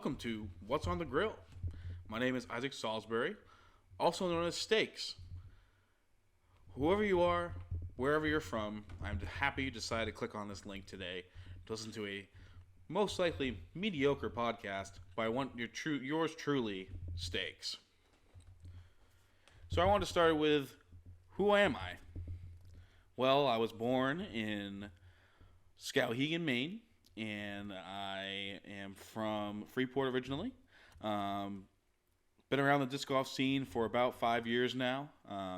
welcome to What's on the Grill. My name is Isaac Salisbury, also known as Steaks. Whoever you are, wherever you're from, I'm happy you decided to click on this link today to listen to a most likely mediocre podcast by yours truly, Steaks. So I want to start with, who am I? Well, I was born in Skowhegan, Maine, and I am from Freeport originally. Been around the disc golf scene for about 5 years now.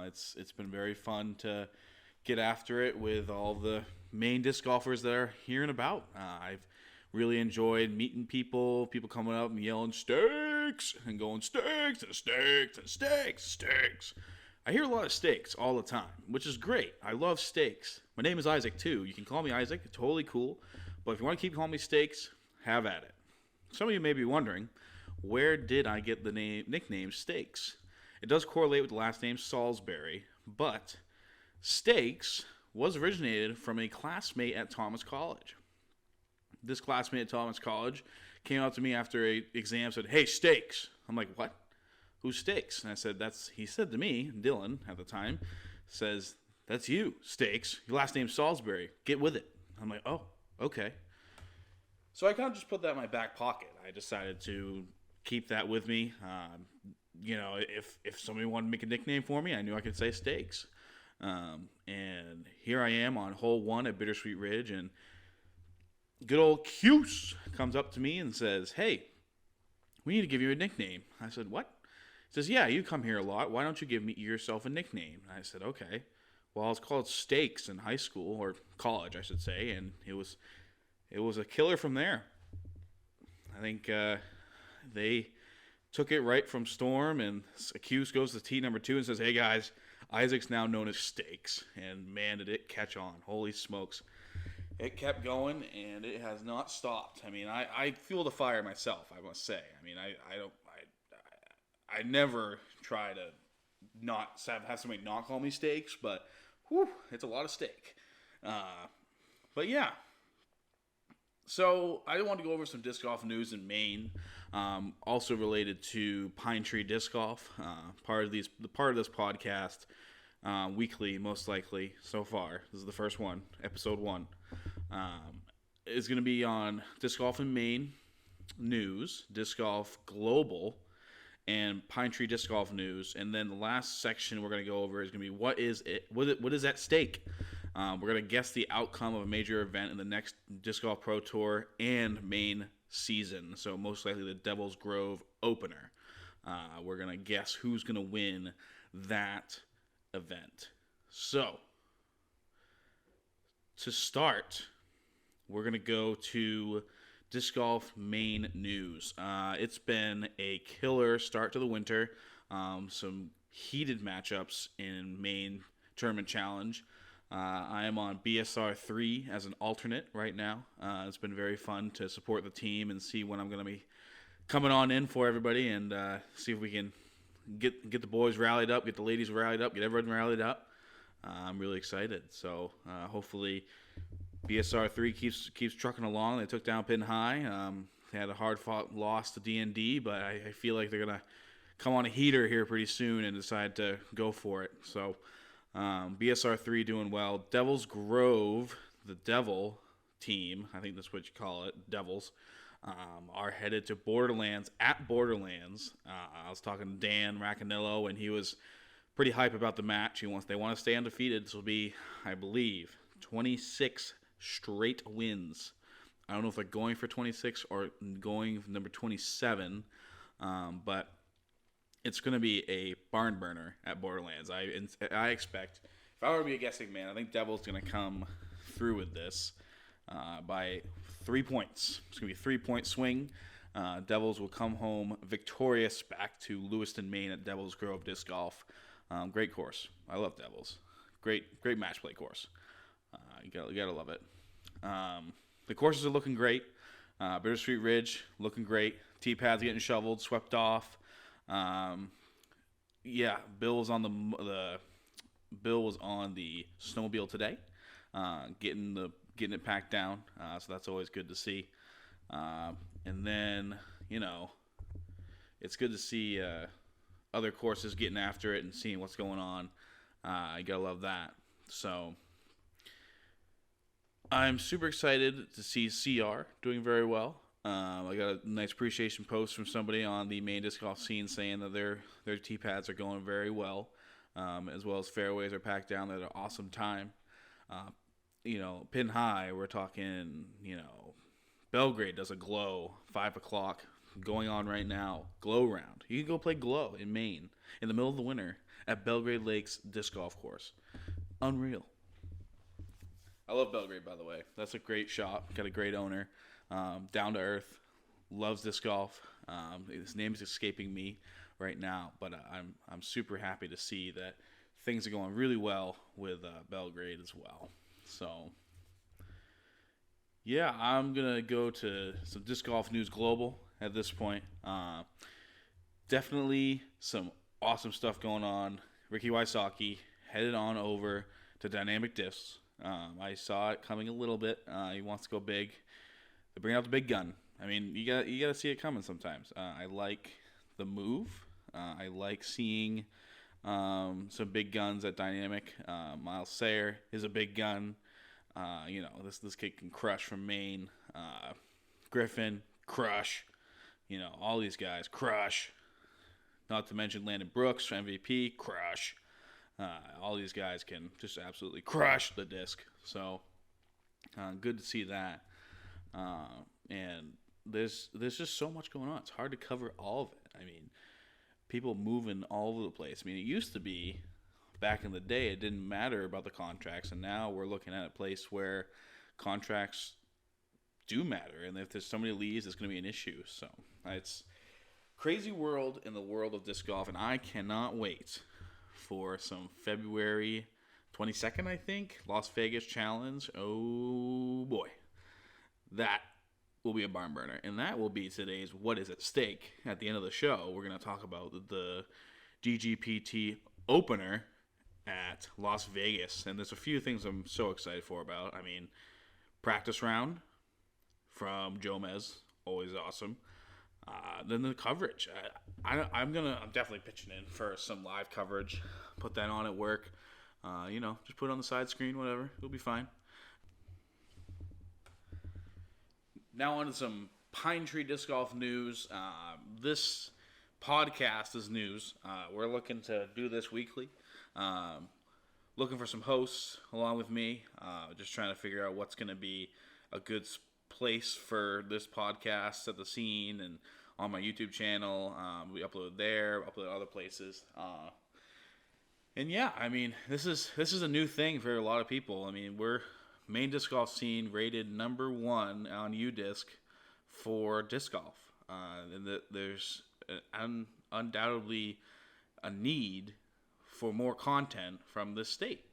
It's been very fun to get after it with all the Maine disc golfers that are here and about. I've really enjoyed meeting people coming up and yelling steaks and going steaks and steaks and steaks, steaks. I hear a lot of steaks all the time, which is great. I love steaks. My name is Isaac too. You can call me Isaac. It's totally cool. But if you want to keep calling me Steaks, have at it. Some of you may be wondering, where did I get the nickname Steaks? It does correlate with the last name Salisbury, but Steaks was originated from a classmate at Thomas College. This classmate at Thomas College came up to me after an exam and said, "Hey, Steaks." I'm like, "What? Who's Steaks?" And I said, he said to me, Dylan at the time, says, "That's you, Steaks. Your last name's Salisbury. Get with it." I'm like, "Oh, okay." So I kind of just put that in my back pocket. I decided to keep that with me. If somebody wanted to make a nickname for me, I knew I could say Steaks. And here I am on hole 1 at Bittersweet Ridge, and good old Cuse comes up to me and says, "Hey, we need to give you a nickname." I said, "What?" He says, "Yeah, you come here a lot. Why don't you give yourself a nickname?" And I said, "Okay." Well, I was called Steaks in high school, or college, I should say, and it was a killer from there. I think they took it right from Storm, and Cuse goes to tee number 2 and says, "Hey guys, Isaac's now known as Steaks." And man, did it catch on. Holy smokes. It kept going, and it has not stopped. I mean, I fuel the fire myself, I must say. I mean, I never try to not have somebody not call me Steaks, but whew, it's a lot of steak. But yeah. So I want to go over some disc golf news in Maine, also related to Pine Tree Disc Golf. Part of this podcast, weekly most likely so far. This is the first one, episode 1. Is going to be on Disc Golf in Maine news, Disc Golf Global, and Pine Tree Disc Golf news. And then the last section we're going to go over is going to be what is at stake. We're going to guess the outcome of a major event in the next Disc Golf Pro Tour and Maine season. So most likely the Devil's Grove opener. We're going to guess who's going to win that event. So to start, we're going to go to Disc Golf Maine news. It's been a killer start to the winter. Some heated matchups in Maine Tournament Challenge. I am on BSR 3 as an alternate right now. It's been very fun to support the team and see when I'm going to be coming on in for everybody, and see if we can get the boys rallied up, get the ladies rallied up, get everyone rallied up. I'm really excited. So hopefully BSR 3 keeps trucking along. They took down Pin High. They had a hard-fought loss to D&D, but I feel like they're going to come on a heater here pretty soon and decide to go for it. So BSR 3 doing well. Devil's Grove, the Devil team, I think that's what you call it, Devils, are headed to Borderlands at Borderlands. I was talking to Dan Raccanillo, and he was pretty hype about the match. They want to stay undefeated. This will be, I believe, 26 straight wins. I don't know if they're going for 26 or going for number 27, but it's going to be a barn burner at Borderlands. I expect, if I were to be a guessing man, I think Devil's going to come through with this by 3 points. It's going to be a 3-point swing. Devils will come home victorious back to Lewiston, Maine at Devil's Grove Disc Golf. Great course. I love Devils. Great match play course. You gotta love it. The courses are looking great. Bittersweet Ridge looking great. Tee pads getting shoveled, swept off. Bill was on the snowmobile today, getting it packed down. So that's always good to see. And then you know, it's good to see other courses getting after it and seeing what's going on. I gotta love that. So I'm super excited to see CR doing very well. I got a nice appreciation post from somebody on the Maine Disc Golf scene saying that their tee pads are going very well, as well as fairways are packed down at an awesome time. Uh, pin high, we're talking, Belgrade does a glow, 5 o'clock, going on right now. Glow round. You can go play glow in Maine in the middle of the winter at Belgrade Lakes Disc Golf Course. Unreal. I love Belgrade, by the way. That's a great shop. Got a great owner. Down to earth. Loves disc golf. His name is escaping me right now, but I'm super happy to see that things are going really well with Belgrade as well. So, yeah, I'm going to go to some Disc Golf News Global at this point. Definitely some awesome stuff going on. Ricky Wysocki headed on over to Dynamic Discs. I saw it coming a little bit. He wants to go big. They bring out the big gun. I mean, you got to see it coming sometimes. I like the move. I like seeing some big guns at Dynamic. Miles Sayer is a big gun. This kid can crush from Maine. Griffin, crush. All these guys, crush. Not to mention Landon Brooks, MVP, crush. All these guys can just absolutely crush the disc. So, good to see that. And there's just so much going on. It's hard to cover all of it. I mean, people moving all over the place. I mean, it used to be, back in the day, it didn't matter about the contracts. And now we're looking at a place where contracts do matter. And if there's somebody leaves, it's going to be an issue. So, it's crazy world in the world of disc golf. And I cannot wait for some February 22nd, I think, Las Vegas Challenge. Oh, boy. That will be a barn burner. And that will be today's What Is at Stake. At the end of the show, we're going to talk about the DGPT opener at Las Vegas. And there's a few things I'm so excited for about. I mean, practice round from Jomez, always awesome. Then the coverage. I'm definitely pitching in for some live coverage. Put that on at work. Just put it on the side screen, whatever. It'll be fine. Now on to some Pine Tree Disc Golf news. This podcast is news. We're looking to do this weekly. Looking for some hosts along with me. Just trying to figure out what's going to be a good place for this podcast at the scene and on my YouTube channel. We upload there, upload other places. And yeah, I mean, this is a new thing for a lot of people. I mean, we're Maine Disc Golf scene rated number 1 on UDisc for disc golf. And there's undoubtedly a need for more content from this state.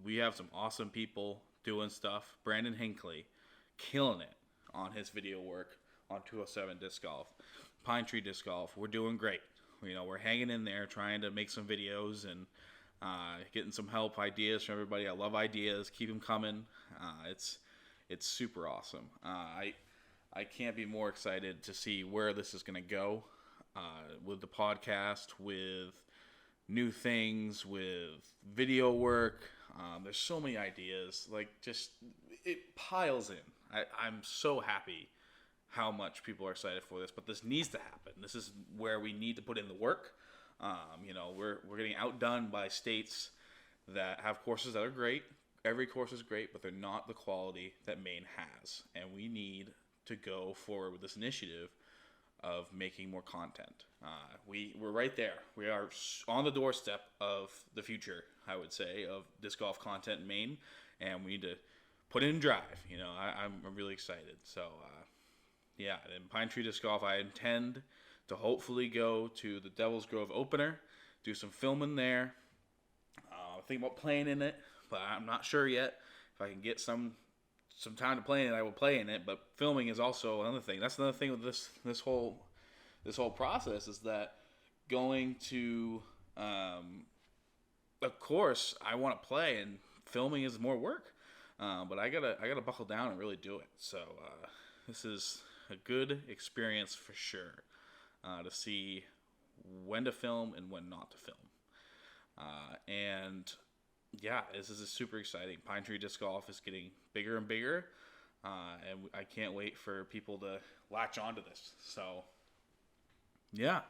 We have some awesome people doing stuff. Brandon Hinckley, killing it on his video work on 207 Disc Golf. Pine Tree Disc Golf, we're doing great. We're hanging in there, trying to make some videos and getting some help, ideas from everybody. I love ideas. Keep them coming. It's super awesome. I can't be more excited to see where this is going to go with the podcast, with new things, with video work. There's so many ideas. It piles in. I'm so happy how much people are excited for this, but this needs to happen. This is where we need to put in the work. We're getting outdone by states that have courses that are great. Every course is great, but they're not the quality that Maine has. And we need to go forward with this initiative of making more content. We're right there. We are on the doorstep of the future, I would say, of disc golf content in Maine, and we need to put it in drive. I'm really excited. So, yeah, in Pine Tree Disc Golf, I intend to hopefully go to the Devil's Grove opener, do some filming there. I'm thinking about playing in it, but I'm not sure yet. If I can get some time to play in it, I will play in it. But filming is also another thing. That's another thing with this whole process is that going to a course I want to play, and filming is more work. But I gotta buckle down and really do it. So this is a good experience for sure, to see when to film and when not to film. And yeah, this is super exciting. Pine Tree Disc Golf is getting bigger and bigger, and I can't wait for people to latch onto this. So, yeah,